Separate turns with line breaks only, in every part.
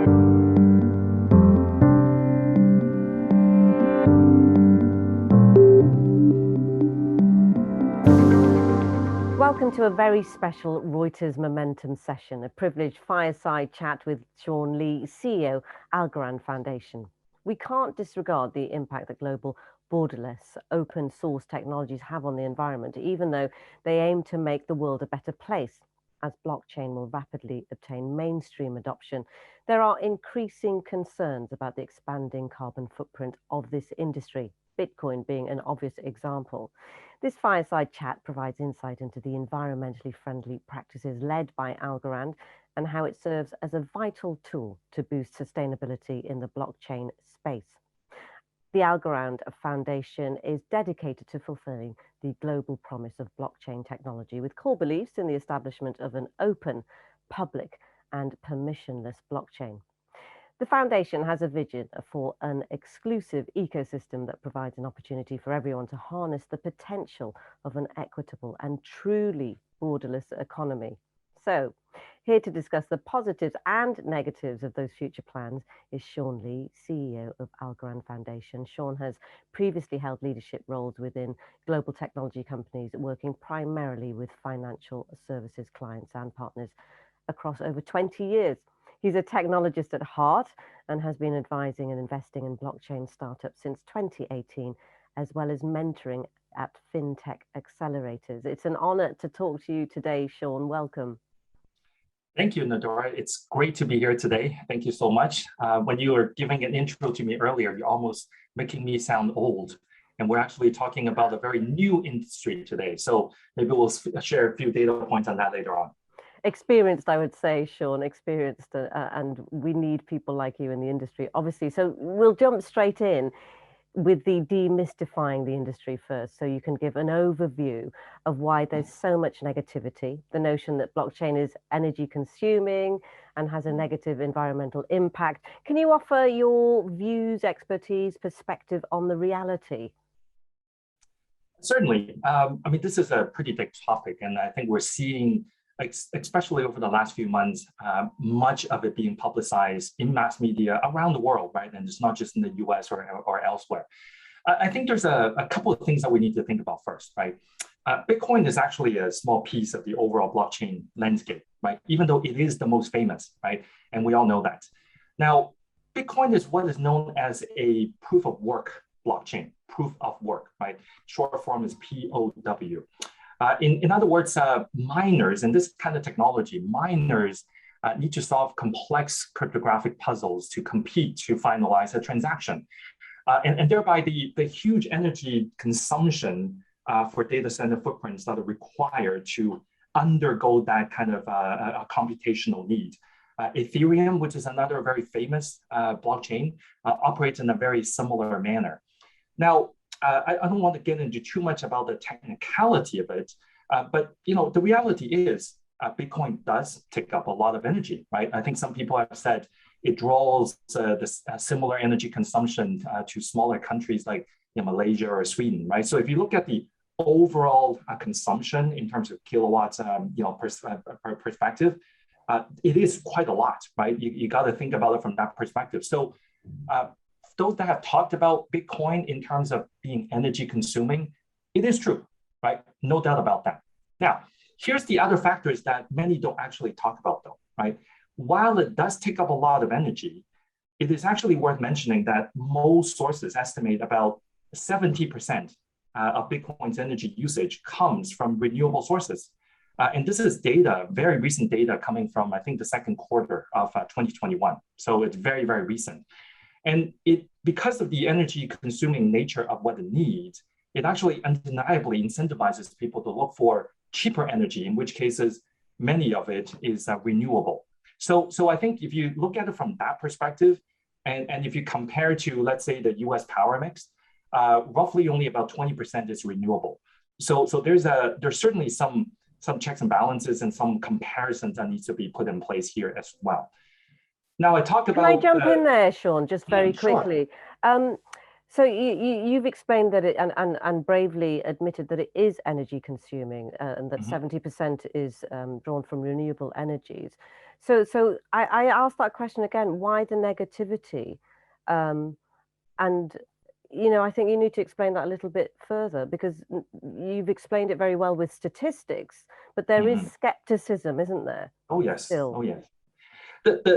Welcome to a very special Reuters Momentum session, a privileged fireside chat with Sean Lee, CEO, Algorand Foundation. We can't disregard the impact that global borderless open source technologies have on the environment, even though they aim to make the world a better place. As blockchain will rapidly obtain mainstream adoption, there are increasing concerns about the expanding carbon footprint of this industry, Bitcoin being an obvious example. This fireside chat provides insight into the environmentally friendly practices led by Algorand and how it serves as a vital tool to boost sustainability in the blockchain space. The Algorand Foundation is dedicated to fulfilling the global promise of blockchain technology with core beliefs in the establishment of an open, public, and permissionless blockchain. The foundation has a vision for an exclusive ecosystem that provides an opportunity for everyone to harness the potential of an equitable and truly borderless economy. So, here to discuss the positives and negatives of those future plans is Sean Lee, CEO of Algorand Foundation. Sean has previously held leadership roles within global technology companies, working primarily with financial services clients and partners across over 20 years. He's a technologist at heart and has been advising and investing in blockchain startups since 2018, as well as mentoring at fintech accelerators. It's an honor to talk to you today, Sean. Welcome.
Thank you, Nadora. It's great to be here today. Thank you so much. When you were giving an intro to me earlier, you're almost making me sound old. And we're actually talking about a very new industry today. So maybe we'll share a few data points on that later on.
Experienced, I would say, Sean, experienced, and we need people like you in the industry, obviously. So we'll jump straight in with the demystifying the industry first, so you can give an overview of why there's so much negativity, the notion that blockchain is energy consuming and has a negative environmental impact. Can you offer your views, expertise, perspective on the reality?
Certainly. I mean, this is a pretty big topic, and I think we're seeing, especially over the last few months, much of it being publicized in mass media around the world, right? And it's not just in the US or elsewhere. I think there's a couple of things that we need to think about first, right? Bitcoin is actually a small piece of the overall blockchain landscape, right? Even though it is the most famous, right? And we all know that. Now, Bitcoin is what is known as a proof of work blockchain, proof of work, right? Short form is POW. In other words, miners in this kind of technology, miners need to solve complex cryptographic puzzles to compete to finalize a transaction. And thereby the huge energy consumption for data center footprints that are required to undergo that kind of a computational need. Ethereum, which is another very famous blockchain, operates in a very similar manner. Now, I don't want to get into too much about the technicality of it, but the reality is Bitcoin does take up a lot of energy, right? I think some people have said it draws this similar energy consumption to smaller countries like Malaysia or Sweden, right? So if you look at the overall consumption in terms of kilowatts, perspective, it is quite a lot, right? You got to think about it from that perspective. So those that have talked about Bitcoin in terms of being energy consuming, it is true, right? No doubt about that. Now, here's the other factors that many don't actually talk about though, right? While it does take up a lot of energy, it is actually worth mentioning that most sources estimate about 70% of Bitcoin's energy usage comes from renewable sources. And this is data, very recent data coming from, I think, the second quarter of 2021. So it's very, very recent. And because of the energy consuming nature of what it needs, it actually undeniably incentivizes people to look for cheaper energy, in which cases, many of it is renewable. So I think if you look at it from that perspective, and if you compare to, let's say, the US power mix, roughly only about 20% is renewable. So there's certainly some checks and balances and some comparisons that needs to be put in place here as well. Now I talk about—
Can I jump in there, Sean, just very quickly?
Sure.
So you've explained that it and bravely admitted that it is energy consuming and that 70% is drawn from renewable energies. So I asked that question again, why the negativity? And, you know, I think you need to explain that a little bit further because you've explained it very well with statistics, but there is skepticism, isn't there?
Oh, yes.
Still.
Oh, yes.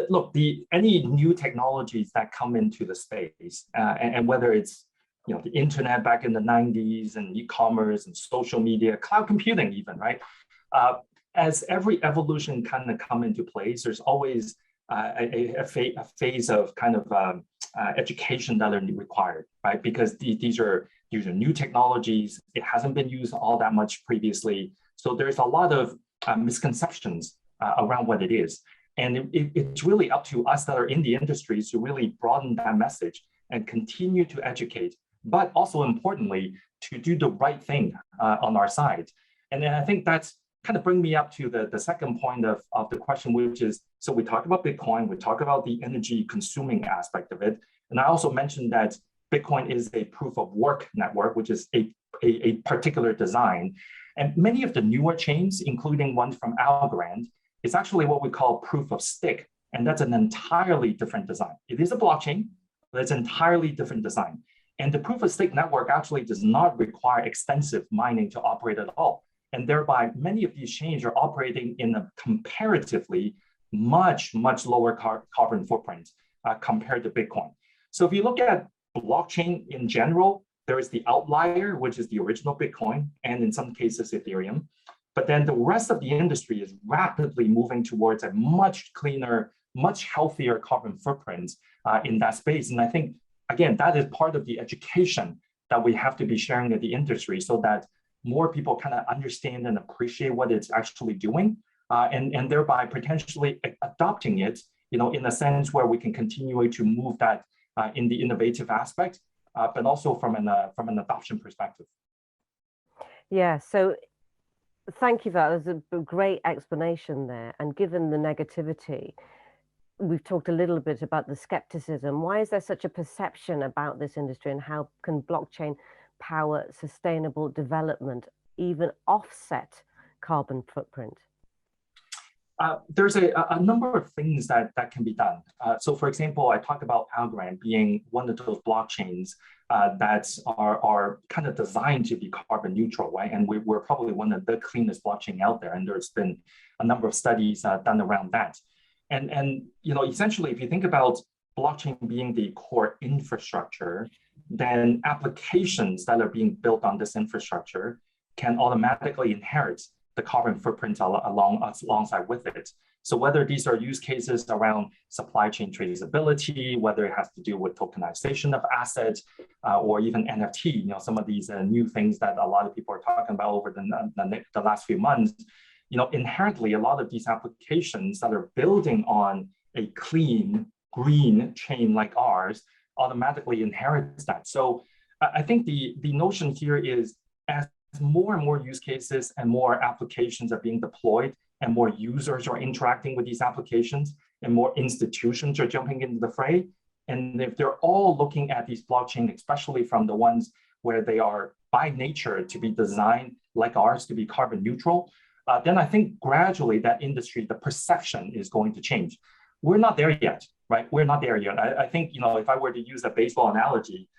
Look, any new technologies that come into the space, and whether it's the internet back in the 90s and e-commerce and social media, cloud computing even, right? As every evolution kind of come into place, there's always a phase of kind of education that are required, right? Because these are new technologies. It hasn't been used all that much previously. So there's a lot of misconceptions around what it is. And it's really up to us that are in the industries to really broaden that message and continue to educate, but also importantly, to do the right thing on our side. And then I think that's kind of bring me up to the second point of the question, which is, so we talk about Bitcoin, we talk about the energy consuming aspect of it. And I also mentioned that Bitcoin is a proof of work network, which is a particular design. And many of the newer chains, including one from Algorand, it's actually what we call proof of stake. And that's an entirely different design. It is a blockchain, but it's an entirely different design. And the proof of stake network actually does not require extensive mining to operate at all. And thereby, many of these chains are operating in a comparatively much lower carbon footprint compared to Bitcoin. So if you look at blockchain in general, there is the outlier, which is the original Bitcoin, and in some cases, Ethereum. But then the rest of the industry is rapidly moving towards a much cleaner, much healthier carbon footprint in that space. And I think, again, that is part of the education that we have to be sharing with the industry so that more people kind of understand and appreciate what it's actually doing, and thereby potentially adopting it, in a sense where we can continue to move that in the innovative aspect, but also from an adoption perspective.
Yeah, so thank you for that. There's a great explanation there. And given the negativity, we've talked a little bit about the skepticism. Why is there such a perception about this industry, and how can blockchain power sustainable development, even offset carbon footprint?
There's a number of things that can be done. So for example, I talked about Algorand being one of those blockchains that are kind of designed to be carbon neutral, right? And we're probably one of the cleanest blockchain out there. And there's been a number of studies done around that. And essentially, if you think about blockchain being the core infrastructure, then applications that are being built on this infrastructure can automatically inherit the carbon footprint alongside with it. So whether these are use cases around supply chain traceability, whether it has to do with tokenization of assets, or even NFT, some of these new things that a lot of people are talking about over the last few months, inherently a lot of these applications that are building on a clean, green chain like ours automatically inherits that. So I think the notion here is, as more and more use cases and more applications are being deployed and more users are interacting with these applications and more institutions are jumping into the fray, and if they're all looking at these blockchain, especially from the ones where they are by nature to be designed like ours to be carbon neutral, then I think gradually that industry, the perception is going to change. We're not there yet, right? We're not there yet. I think, if I were to use a baseball analogy,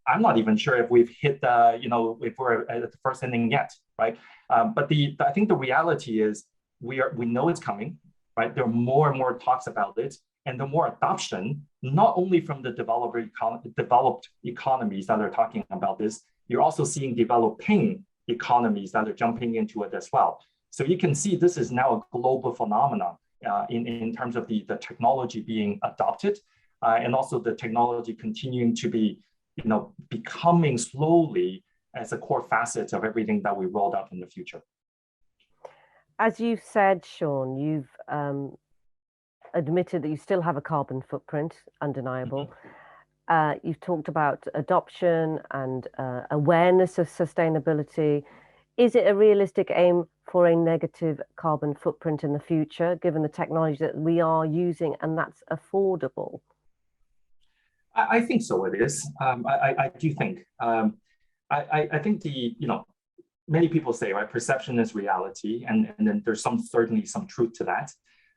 I'm not even sure if we've hit, if we're at the first inning yet, right? But I think the reality is we know it's coming, right? There are more and more talks about it, and the more adoption, not only from the developed economies that are talking about this, you're also seeing developing economies that are jumping into it as well. So you can see this is now a global phenomenon in terms of the technology being adopted, and also the technology continuing to be becoming slowly as a core facet of everything that we rolled out in the future.
As you've said, Sean, you've admitted that you still have a carbon footprint, undeniable. You've talked about adoption and awareness of sustainability. Is it a realistic aim for a negative carbon footprint in the future, given the technology that we are using and that's affordable?
I think so. It is. I do think. I think many people say, right, perception is reality, and then there's certainly some truth to that.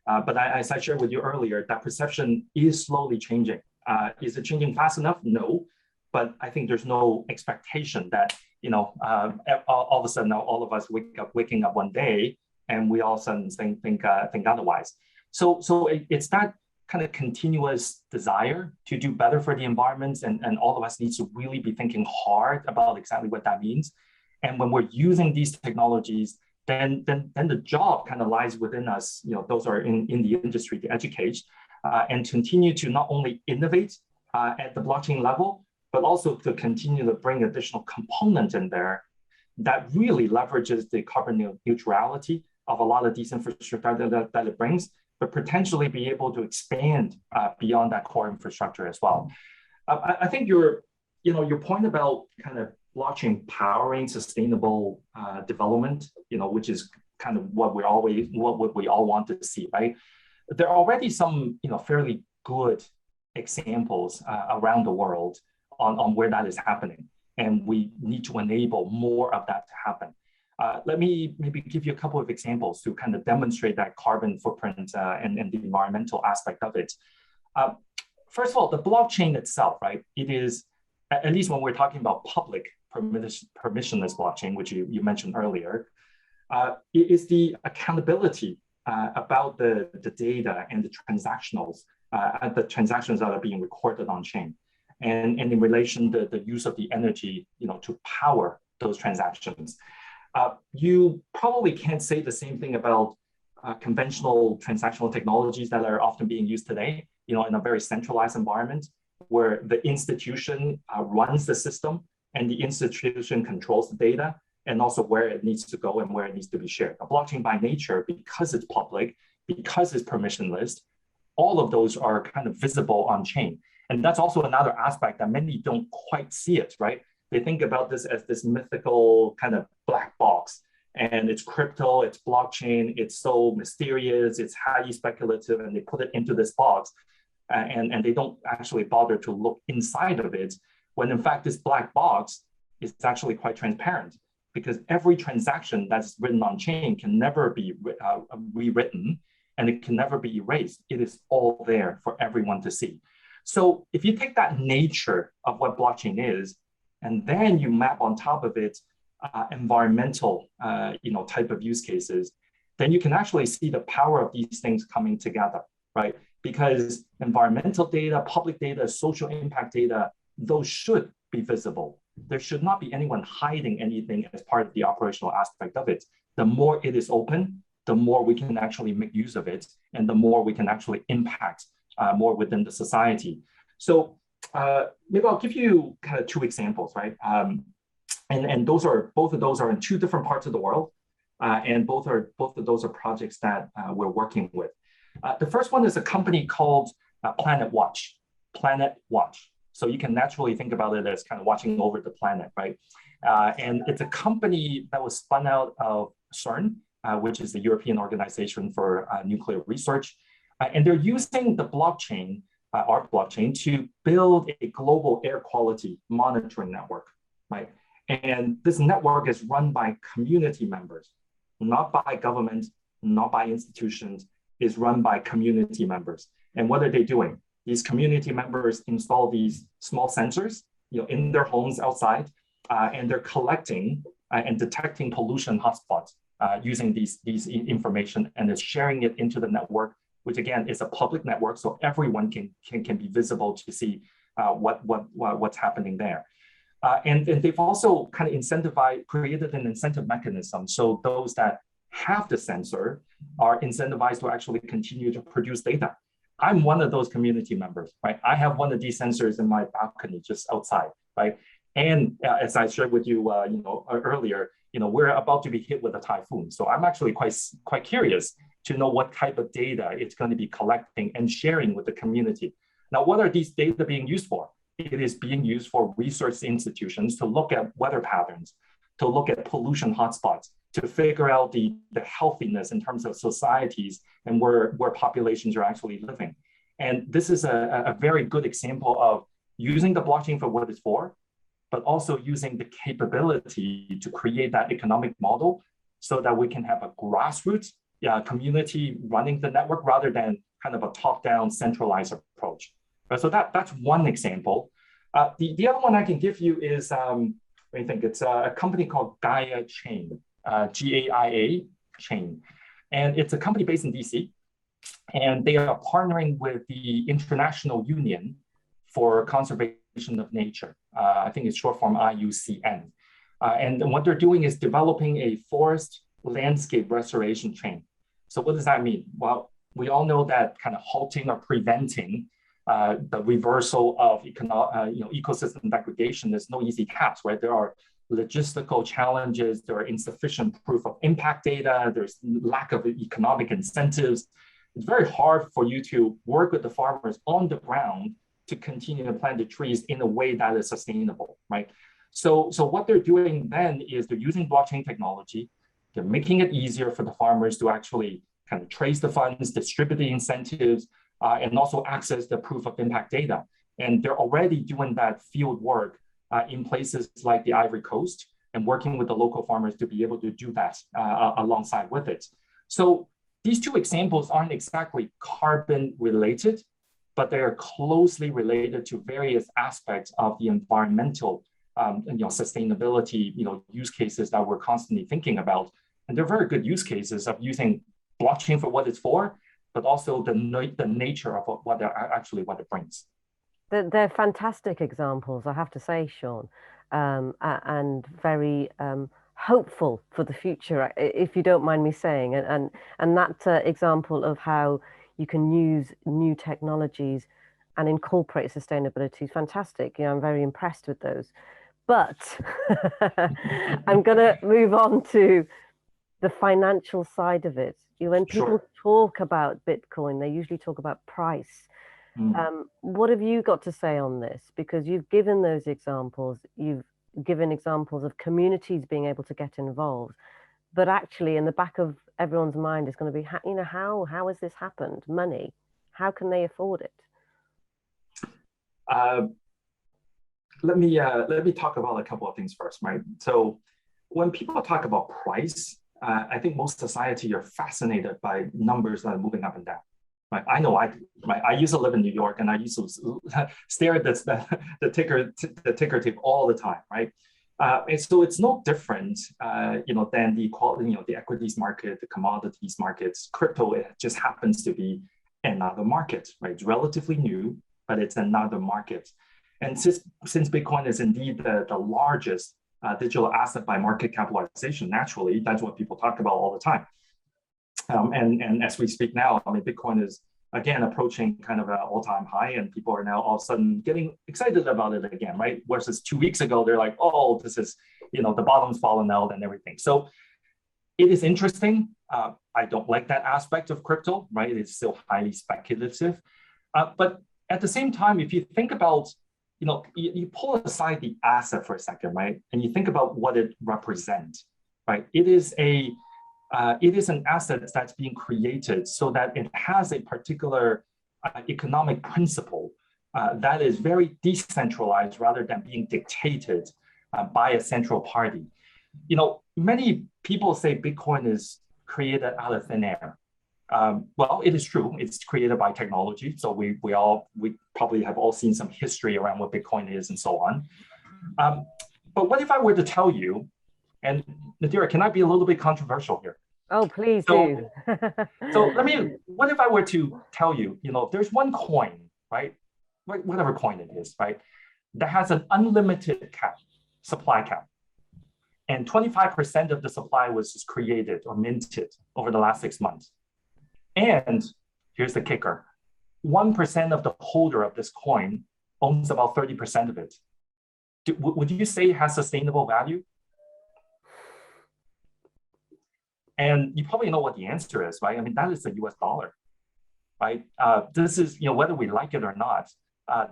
But as I shared with you earlier, that perception is slowly changing. Is it changing fast enough? No, but I think there's no expectation that all of a sudden now all of us waking up one day and we all of a sudden think otherwise. So it's that kind of continuous desire to do better for the environment, and all of us needs to really be thinking hard about exactly what that means. And when we're using these technologies, then the job kind of lies within us. Those are in the industry to educate and continue to not only innovate at the blockchain level, but also to continue to bring additional components in there that really leverages the carbon neutrality of a lot of these infrastructure that it brings, but potentially be able to expand beyond that core infrastructure as well. I think your point about kind of blockchain powering sustainable development, which is kind of what we all want to see, right? There are already some, fairly good examples around the world on where that is happening, and we need to enable more of that to happen. Let me maybe give you a couple of examples to kind of demonstrate that carbon footprint and the environmental aspect of it. First of all, the blockchain itself, right? It is, at least when we're talking about public permissionless blockchain, which you mentioned earlier, it is the accountability about the data and the transactions that are being recorded on chain, and in relation to the use of the energy, to power those transactions. You probably can't say the same thing about conventional transactional technologies that are often being used today, in a very centralized environment where the institution runs the system and the institution controls the data and also where it needs to go and where it needs to be shared. A blockchain by nature, because it's public, because it's permissionless, all of those are kind of visible on chain. And that's also another aspect that many don't quite see it, right? They think about this as this mythical kind of black box, and it's crypto, it's blockchain, it's so mysterious, it's highly speculative, and they put it into this box, and they don't actually bother to look inside of it, when in fact this black box is actually quite transparent, because every transaction that's written on chain can never be rewritten, and it can never be erased. It is all there for everyone to see. So if you take that nature of what blockchain is, and then you map on top of it environmental type of use cases, then you can actually see the power of these things coming together, right? Because environmental data, public data, social impact data, those should be visible. There should not be anyone hiding anything as part of the operational aspect of it. The more it is open, the more we can actually make use of it, and the more we can actually impact more within the society. So maybe I'll give you kind of two examples, right? And both of those are in two different parts of the world, and both of those are projects that we're working with. The first one is a company called Planet Watch. Planet Watch. So you can naturally think about it as kind of watching over the planet, right? And it's a company that was spun out of CERN, which is the European Organization for Nuclear Research. And they're using the blockchain, our blockchain, to build a global air quality monitoring network, right? And this network is run by community members, not by government, not by institutions, is run by community members. And what are they doing? These community members install these small sensors, in their homes outside, and they're collecting and detecting pollution hotspots using these information, and is sharing it into the network, which again is a public network, so everyone can be visible to see what's happening there. And they've also kind of created an incentive mechanism, so those that have the sensor are incentivized to actually continue to produce data. I'm one of those community members, right? I have one of these sensors in my balcony just outside, right? And as I shared with you, earlier, we're about to be hit with a typhoon. So I'm actually quite curious to know what type of data it's going to be collecting and sharing with the community. Now, what are these data being used for? It is being used for research institutions to look at weather patterns, to look at pollution hotspots, to figure out the healthiness in terms of societies and where populations are actually living. And this is a very good example of using the blockchain for what it's for, but also using the capability to create that economic model so that we can have a grassroots community running the network rather than kind of a top-down centralized approach. So that's one example. The other one I can give you is, I think it's a company called Gaia Chain, GAIA Chain. And it's a company based in DC. And they are partnering with the International Union for Conservation of Nature. I think it's short form IUCN. And what they're doing is developing a forest landscape restoration chain. So what does that mean? Well, we all know that kind of halting or preventing the reversal of ecosystem degradation is no easy task, right? There are logistical challenges, there are insufficient proof of impact data, there's lack of economic incentives. It's very hard for you to work with the farmers on the ground to continue to plant the trees in a way that is sustainable, right? So what they're doing then is they're using blockchain technology. They're making it easier for the farmers to actually kind of trace the funds, distribute the incentives, and also access the proof of impact data. And they're already doing that field work in places like the Ivory Coast and working with the local farmers to be able to do that alongside with it. So these two examples aren't exactly carbon related, but they are closely related to various aspects of the environmental sustainability use cases that we're constantly thinking about. And they're very good use cases of using blockchain for what it's for, but also the nature of what it brings.
They're fantastic examples, I have to say, Sean, and very hopeful for the future, if you don't mind me saying. And that example of how you can use new technologies and incorporate sustainability is fantastic. I'm very impressed with those. But I'm going to move on to the financial side of it. When people talk about Bitcoin, they usually talk about price. What have you got to say on this? Because you've given those examples, you've given examples of communities being able to get involved, but actually in the back of everyone's mind is going to be, how has this happened? Money, how can they afford it?
Let me talk about a couple of things first, right? So when people talk about price, I think most society are fascinated by numbers that are moving up and down. Right? I know I used to live in New York, and I used to stare at the ticker tape all the time, right? And so it's no different, than the equality, the equities market, the commodities markets. Crypto, it just happens to be another market, right? It's relatively new, but it's another market. And since Bitcoin is indeed the largest digital asset by market capitalization, naturally, that's what people talk about all the time. And as we speak now, Bitcoin is again approaching kind of an all-time high, and people are now all of a sudden getting excited about it again, right? Versus 2 weeks ago, they're like, oh, this is, the bottom's fallen out and everything. So it is interesting. I don't like that aspect of crypto, right? It's still highly speculative. But at the same time, if you think about, you pull aside the asset for a second, right? And you think about what it represents, right? It is an asset that's being created so that it has a particular economic principle that is very decentralized rather than being dictated by a central party. Many people say Bitcoin is created out of thin air. Well, it is true. It's created by technology. So we probably have all seen some history around what Bitcoin is and so on. But what if I were to tell you, and Nadira, can I be a little bit controversial here?
Oh, please do.
So what if I were to tell you, there's one coin, right? Whatever coin it is, right? That has an unlimited supply cap. And 25% of the supply was just created or minted over the last 6 months. And here's the kicker. 1% of the holder of this coin owns about 30% of it. Would you say it has sustainable value? And you probably know what the answer is, right? That is the US dollar, right? This is, whether we like it or not,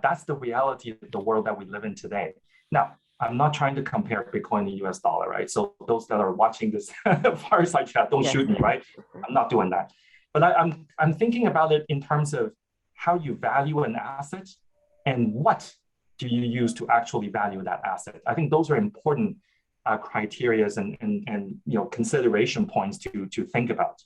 that's the reality of the world that we live in today. Now, I'm not trying to compare Bitcoin to US dollar, right? So those that are watching this Fireside Chat, don't shoot me, right? I'm not doing that. But I'm thinking about it in terms of how you value an asset and what do you use to actually value that asset? I think those are important criteria and consideration points to think about.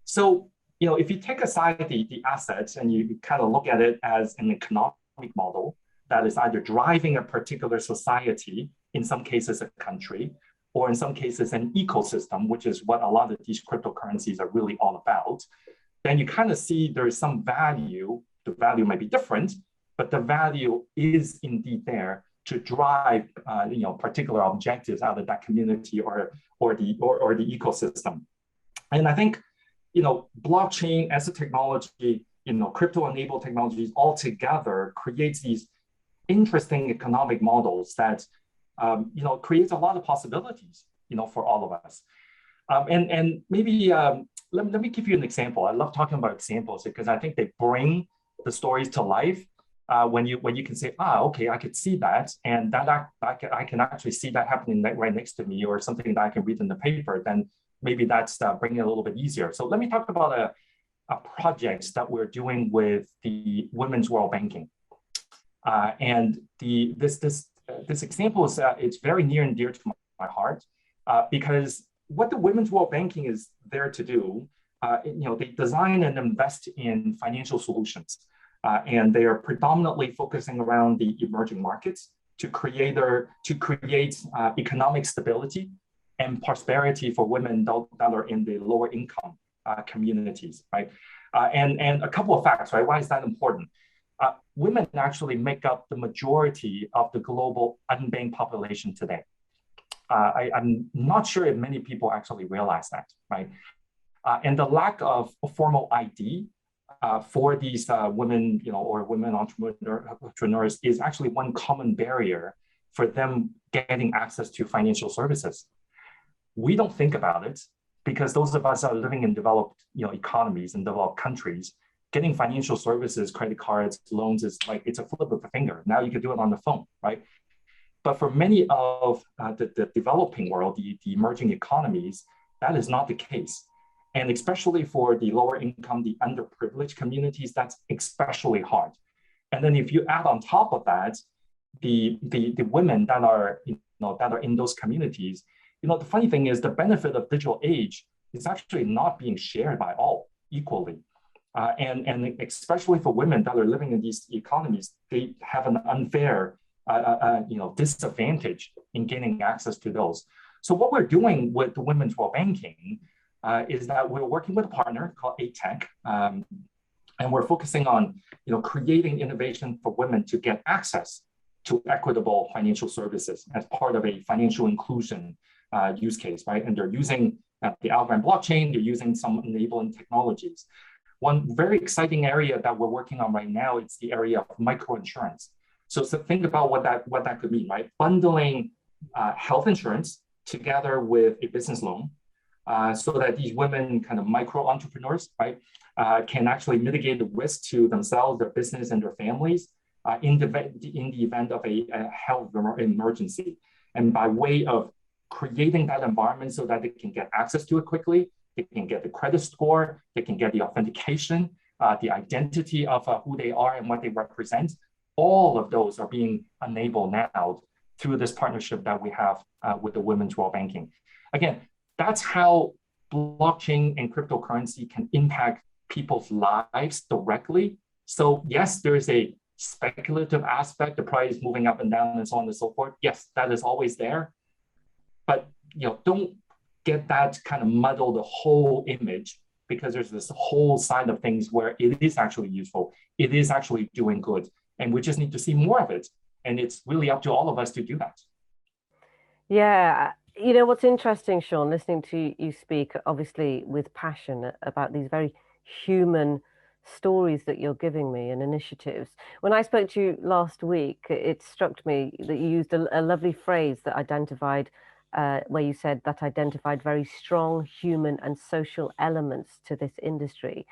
So if you take aside the assets and you kind of look at it as an economic model that is either driving a particular society, in some cases a country, or in some cases an ecosystem, which is what a lot of these cryptocurrencies are really all about, then you kind of see there is some value. The value might be different, but the value is indeed there to drive particular objectives out of that community or the ecosystem. And I think blockchain as a technology, crypto-enabled technologies all together creates these interesting economic models that creates a lot of possibilities for all of us. And maybe let me give you an example. I love talking about examples because I think they bring the stories to life. When you can say, okay, I could see that, and that I can actually see that happening right next to me, or something that I can read in the paper, then maybe that's bringing it a little bit easier. So let me talk about a project that we're doing with the Women's World Banking. And this example is it's very near and dear to my heart because what the Women's World Banking is there to do, they design and invest in financial solutions. And they are predominantly focusing around the emerging markets to create economic stability and prosperity for women that are in the lower income communities, right? And a couple of facts, right? Why is that important? Women actually make up the majority of the global unbanked population today. I'm not sure if many people actually realize that, right? And the lack of formal ID for these women, or women entrepreneurs is actually one common barrier for them getting access to financial services. We don't think about it because those of us that are living in developed, economies and developed countries, getting financial services, credit cards, loans is like it's a flip of a finger. Now you can do it on the phone, right? But for many of the developing world, the emerging economies, that is not the case. And especially for the lower income, the underprivileged communities, that's especially hard. And then if you add on top of that, the women that are in those communities, the funny thing is the benefit of digital age is actually not being shared by all equally. And especially for women that are living in these economies, they have an unfair disadvantage in gaining access to those. So what we're doing with the Women's World Banking is that we're working with a partner called ATech, and we're focusing on creating innovation for women to get access to equitable financial services as part of a financial inclusion use case, right? And they're using the Algorand blockchain, they're using some enabling technologies. One very exciting area that we're working on right now is the area of microinsurance. So think about what that could mean, right? Bundling health insurance together with a business loan, so that these women, kind of micro entrepreneurs, right, can actually mitigate the risk to themselves, their business, and their families in the event of a health emergency. And by way of creating that environment so that they can get access to it quickly, they can get the credit score, they can get the authentication, the identity of who they are and what they represent. All of those are being enabled now through this partnership that we have with the Women's World Banking. Again, that's how blockchain and cryptocurrency can impact people's lives directly. So yes, there is a speculative aspect, the price moving up and down and so on and so forth. Yes, that is always there. But don't get that kind of muddle the whole image, because there's this whole side of things where it is actually useful. It is actually doing good. And we just need to see more of it. And it's really up to all of us to do that.
Yeah. What's interesting, Sean, listening to you speak, obviously with passion about these very human stories that you're giving me and initiatives. When I spoke to you last week, it struck me that you used a lovely phrase that identified, where you said that identified very strong human and social elements to this industry.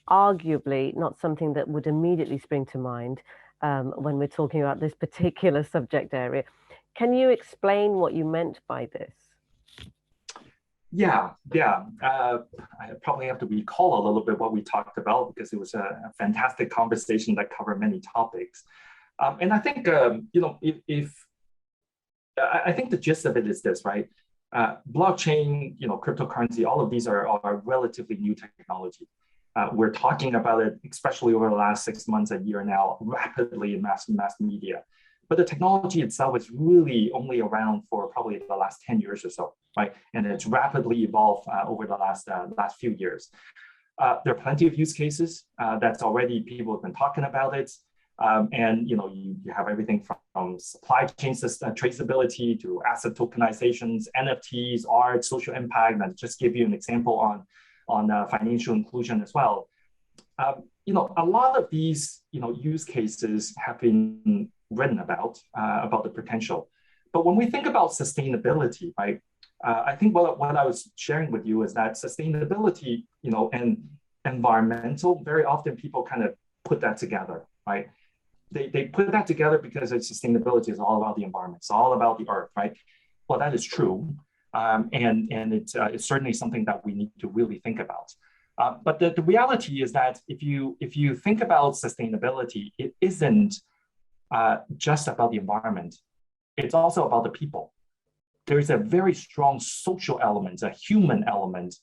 Arguably not something that would immediately spring to mind when we're talking about this particular subject area. Can you explain what you meant by this?
Yeah. I probably have to recall a little bit what we talked about, because it was a fantastic conversation that covered many topics. And I think, if I think the gist of it is this, right? Blockchain, cryptocurrency, all of these are relatively new technology. We're talking about it, especially over the last 6 months, a year now, rapidly in mass media. But the technology itself is really only around for probably the last 10 years or so, right? And it's rapidly evolved over the last few years. There are plenty of use cases that's already people have been talking about it. And you have everything from supply chain system, traceability to asset tokenizations, NFTs, art, social impact, and just give you an example on financial inclusion as well. A lot of these use cases have been written about the potential, but when we think about sustainability, right? I think what I was sharing with you is that sustainability, and environmental, very often people kind of put that together, right? They put that together because sustainability is all about the environment. It's all about the earth, right? Well, that is true. And it's certainly something that we need to really think about. But the reality is that if you think about sustainability, it isn't just about the environment. It's also about the people. There is a very strong social element, a human element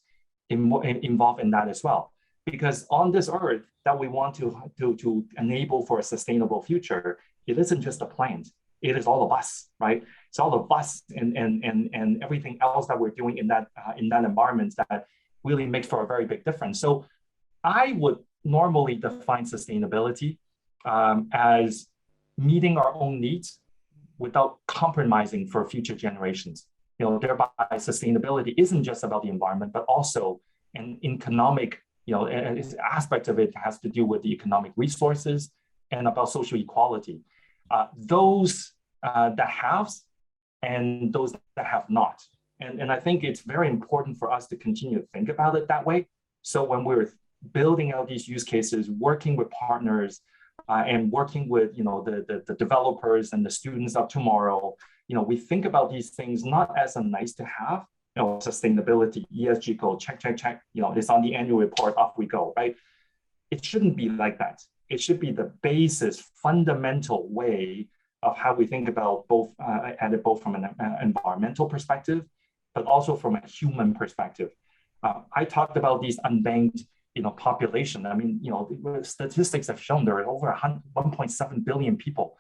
involved in that as well. Because on this earth that we want to enable for a sustainable future, it isn't just a plant. It is all of us, right? It's all of us and everything else that we're doing in that environment that really makes for a very big difference. So I would normally define sustainability as meeting our own needs without compromising for future generations. Thereby sustainability isn't just about the environment, but also an economic, aspect of it has to do with the economic resources and about social equality. Those that have and those that have not. And I think it's very important for us to continue to think about it that way. So when we're building out these use cases, working with partners, and working with the developers and the students of tomorrow, we think about these things not as a nice to have, sustainability, ESG goal, check, it's on the annual report, off we go, right? It shouldn't be like that. It should be the basis, fundamental way of how we think about both from an environmental perspective, but also from a human perspective. I talked about these unbanked population. I mean, statistics have shown there are over 1.7 billion people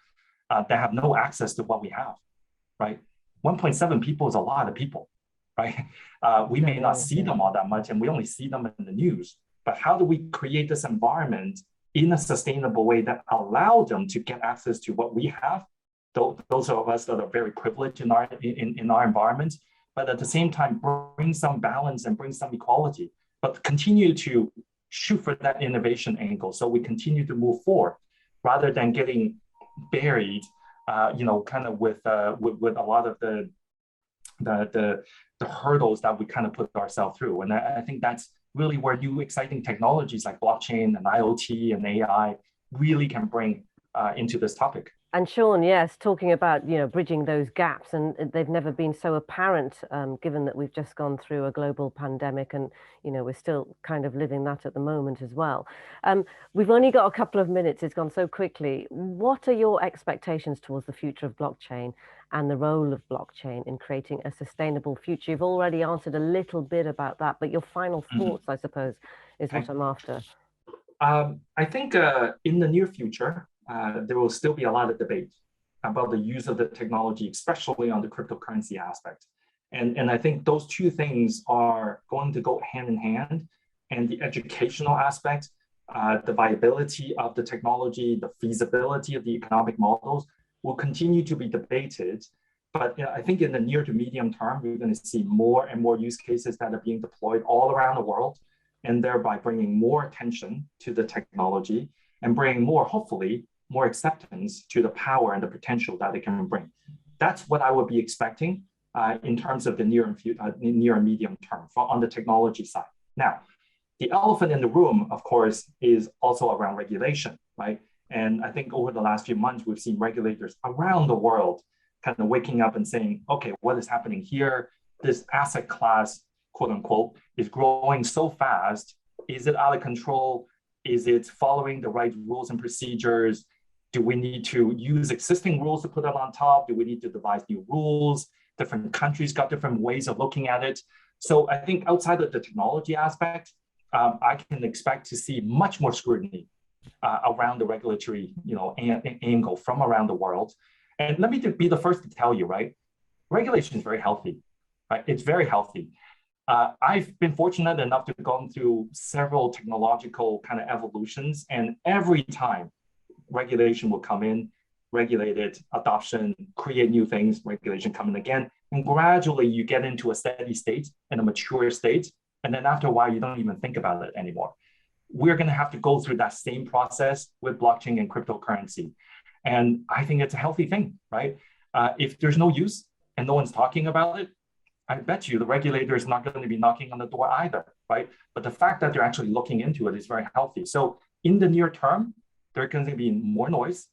that have no access to what we have, right? 1.7 people is a lot of people, right? We may not see them all that much, and we only see them in the news. But how do we create this environment in a sustainable way that allow them to get access to what we have? Those of us that are very privileged in our environment, but at the same time bring some balance and bring some equality, but continue to shoot for that innovation angle. So we continue to move forward rather than getting buried, kind of with a lot of the hurdles that we kind of put ourselves through. And I think that's really where new exciting technologies like blockchain and IoT and AI really can bring into this topic.
And Sean, yes, talking about, bridging those gaps, and they've never been so apparent, given that we've just gone through a global pandemic and, we're still kind of living that at the moment as well. We've only got a couple of minutes. It's gone so quickly. What are your expectations towards the future of blockchain and the role of blockchain in creating a sustainable future? You've already answered a little bit about that, but your final thoughts, I suppose, is what I'm after.
I think in the near future, there will still be a lot of debate about the use of the technology, especially on the cryptocurrency aspect. And I think those two things are going to go hand in hand. And the educational aspect, the viability of the technology, the feasibility of the economic models will continue to be debated. But I think in the near to medium term, we're going to see more and more use cases that are being deployed all around the world, and thereby bringing more attention to the technology and bringing more, hopefully, more acceptance to the power and the potential that it can bring. That's what I would be expecting in terms of the near and medium term on the technology side. Now, the elephant in the room, of course, is also around regulation, right? And I think over the last few months, we've seen regulators around the world kind of waking up and saying, okay, what is happening here? This asset class, quote unquote, is growing so fast. Is it out of control? Is it following the right rules and procedures? Do we need to use existing rules to put it on top? Do we need to devise new rules? Different countries got different ways of looking at it. So I think outside of the technology aspect, I can expect to see much more scrutiny around the regulatory, angle from around the world. And let me be the first to tell you, right? Regulation is very healthy, right? It's very healthy. I've been fortunate enough to go through several technological kind of evolutions, and every time regulation will come in, regulated adoption, create new things, regulation come in again, and gradually you get into a steady state and a mature state, and then after a while you don't even think about it anymore. We're going to have to go through that same process with blockchain and cryptocurrency, and I think it's a healthy thing, right? If there's no use and no one's talking about it, I bet you the regulator is not going to be knocking on the door either, right? But the fact that they're actually looking into it is very healthy. So in the near term, there's going to be more noise,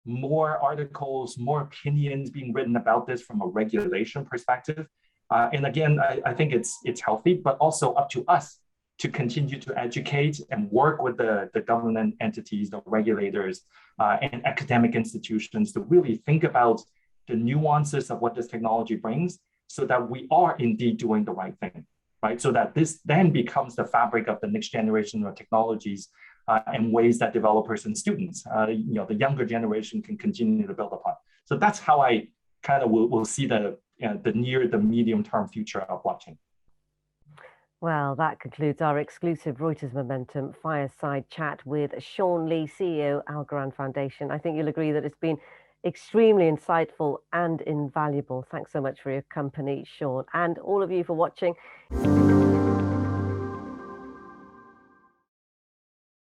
more articles, more opinions being written about this from a regulation perspective. And again, I think it's healthy, but also up to us to continue to educate and work with the government entities, the regulators, and academic institutions to really think about the nuances of what this technology brings, so that we are indeed doing the right thing, right? So that this then becomes the fabric of the next generation of technologies and ways that developers and students, the younger generation can continue to build upon. So that's how I kind of will see the near, the medium term future of blockchain.
Well, that concludes our exclusive Reuters Momentum Fireside Chat with Sean Lee, CEO, Algorand Foundation. I think you'll agree that it's been extremely insightful and invaluable. Thanks so much for your company, Sean, and all of you for watching.